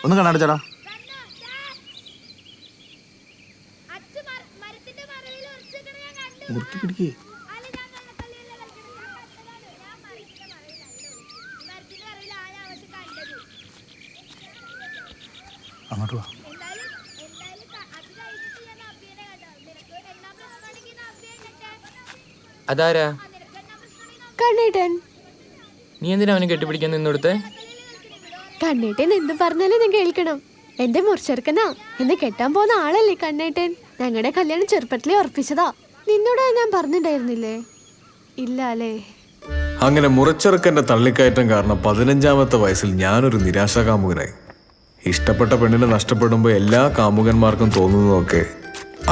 ഒന്ന് കണ്ണടച്ചടാ. മുറുക്കി പിടിക്കേ. അങ്ങോട്ട് വാ. അതാരാ? കണ്ണേട്ടൻ. നീ എന്തിനാ അവനെ കെട്ടിപ്പിടിക്കാൻ നിന്നോടുത്തെ? കണ്ണേട്ടൻ എന്ത് പറഞ്ഞാലും ഞാൻ കേൾക്കണം. എന്റെ മുറിച്ചെറുക്കനാ, എന്നെ കെട്ടാൻ പോകുന്ന ആളല്ലേ കണ്ണേട്ടൻ. ഞങ്ങളുടെ കല്യാണം ചെറുപ്പത്തിലേ ഉറപ്പിച്ചതാ. നിന്നോട് ഞാൻ പറഞ്ഞിട്ടുണ്ടായിരുന്നില്ലേ? ഇല്ല അല്ലേ? അങ്ങനെ മുറിച്ചെറുക്കന്റെ തള്ളിക്കയറ്റം കാരണം 15-ാമത്തെ വയസ്സിൽ ഞാനൊരു നിരാശാകാമുകനായി. ഇഷ്ടപ്പെട്ട പെണ്ണിനെ നഷ്ടപ്പെടുമ്പോൾ എല്ലാ കാമുകന്മാർക്കും തോന്നുന്നതൊക്കെ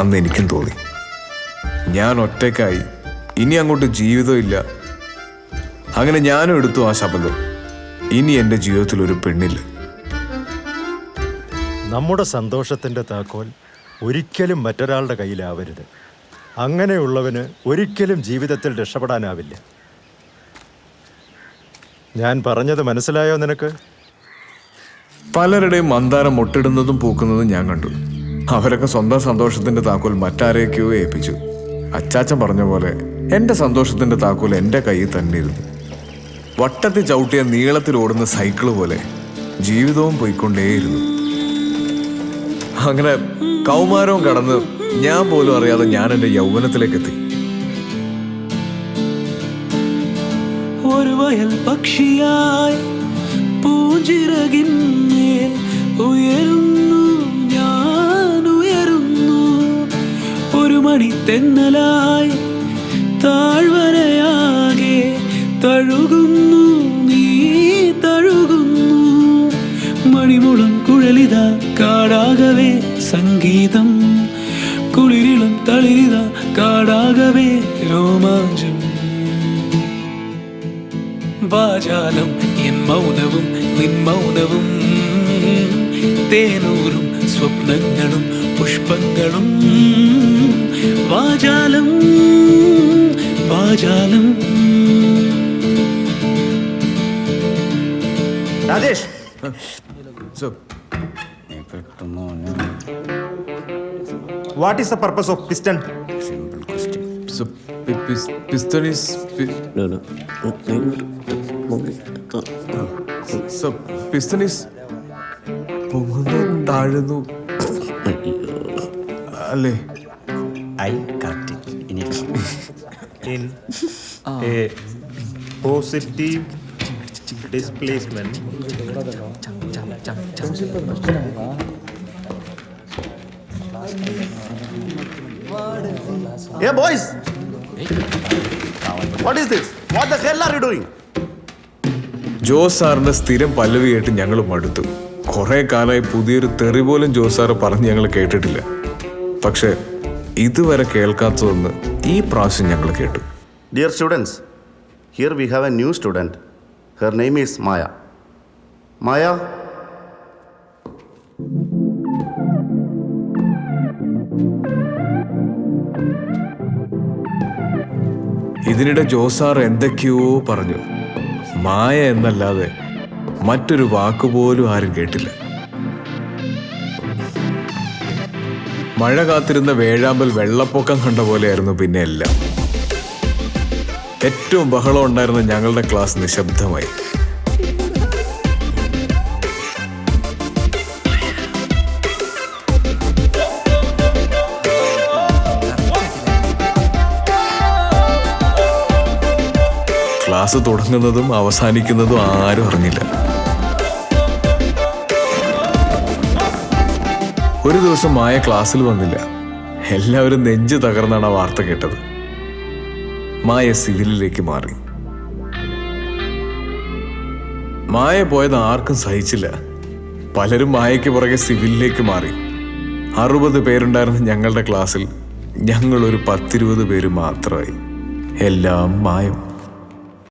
അന്ന് എനിക്കും തോന്നി. ഞാൻ ഒറ്റയ്ക്കായി, ഇനി അങ്ങോട്ട് ജീവിതമില്ല. അങ്ങനെ ഞാനും എടുത്തു ആ ശബ്ദം. ഇനി എൻ്റെ ജീവിതത്തിൽ ഒരു പെണ്ണില്ല. നമ്മുടെ സന്തോഷത്തിൻ്റെ താക്കോൽ ഒരിക്കലും മറ്റൊരാളുടെ കയ്യിലാവരുത്. അങ്ങനെയുള്ളവന് ഒരിക്കലും ജീവിതത്തിൽ രക്ഷപ്പെടാനാവില്ല. ഞാൻ പറഞ്ഞത് മനസ്സിലായോ നിനക്ക്? പലരുടെയും മന്ദാരം മുട്ടിടുന്നതും പൂക്കുന്നതും ഞാൻ കണ്ടു. അവരൊക്കെ സ്വന്തം സന്തോഷത്തിന്റെ താക്കോൽ മറ്റാരെയൊക്കെയോ ഏൽപ്പിച്ചു. അച്ചാച്ചൻ പറഞ്ഞ പോലെ എൻ്റെ സന്തോഷത്തിന്റെ താക്കോൽ എൻ്റെ കയ്യിൽ തന്നെ ഇരുന്നു. വട്ടത്തിൽ ചവിട്ടിയ നീളത്തിൽ ഓടുന്ന സൈക്കിള് പോലെ ജീവിതവും പോയിക്കൊണ്ടേയിരുന്നു. അങ്ങനെ കൗമാരവും കടന്ന് ഞാൻ പോലും അറിയാതെ ഞാൻ എൻ്റെ യൗവനത്തിലേക്ക് എത്തി. ഒരു വയൽ പക്ഷിയായി പൂഞ്ചിറകിന്മേൽ ഉയരുന്നു ഞാൻ ഉയരുന്നു. ഒരു മണി തെന്നലായി താഴ്വരയാകെ തഴുകുന്നു നീ തഴുകുന്നു. മണിമുളം കുഴലിത കാടാകവേ സംഗീതം. കുളിരിളം തളിരിത കാടാകവേ രോമാഞ്ചം. വാചാലം എൻ മൗനവും നിൻ മൗനവും. തേനൂറും സ്വപ്നങ്ങളും പുഷ്പങ്ങളും. വാചാലം വാചാലം. Rajesh, what is the purpose of piston? Simple question. So, piston is... No. So, piston is... പൊങ്ങുന്നു താഴുന്നു അല്ലേ? I correct it in it. In a positive displacement. Hey boys, what is this? What the hell are you doing? Jose സാറിന്റെ സ്ഥിരം പല്ലവി കേട്ട് ഞങ്ങൾ മടുത്തു. കുറെ കാലമായി പുതിയൊരു തെറി പോലും ജോസ് സാറ് പറഞ്ഞ് ഞങ്ങൾ കേട്ടിട്ടില്ല. പക്ഷെ ഇതുവരെ കേൾക്കാത്തതൊന്ന് ഈ പ്രാവശ്യം ഞങ്ങൾ കേട്ടു. Dear students, here we have a new student. Her name is Maya. Maya. ഇതിനിടെ ജോസാർ എന്തൊക്കെയോ പറഞ്ഞു. മായ എന്നല്ലാതെ മറ്റൊരു വാക്കുപോലും ആരും കേട്ടില്ല. മഴ കാത്തിരുന്ന വേഴാമ്പൽ വെള്ളപ്പൊക്കം കണ്ട പോലെയായിരുന്നു പിന്നെ എല്ലാം. ഏറ്റവും ബഹളം ഉണ്ടായിരുന്ന ഞങ്ങളുടെ ക്ലാസ് നിശബ്ദമായി. ക്ലാസ് തുടങ്ങുന്നതും അവസാനിക്കുന്നതും ആരും അറിഞ്ഞില്ല. ഒരു ദിവസം മായ ക്ലാസ്സിൽ വന്നില്ല. എല്ലാവരും നെഞ്ച് തകർന്നാണ് ആ വാർത്ത കേട്ടത്. മായ സിവിലിലേക്ക് മാറി. മായ പോയത് ആർക്കും സഹിച്ചില്ല. പലരും മായയ്ക്ക് പുറകെ സിവിലിലേക്ക് മാറി. 60 പേരുണ്ടായിരുന്ന ഞങ്ങളുടെ ക്ലാസ്സിൽ ഞങ്ങളൊരു 10-20 പേര് മാത്രമായി. എല്ലാം മായം.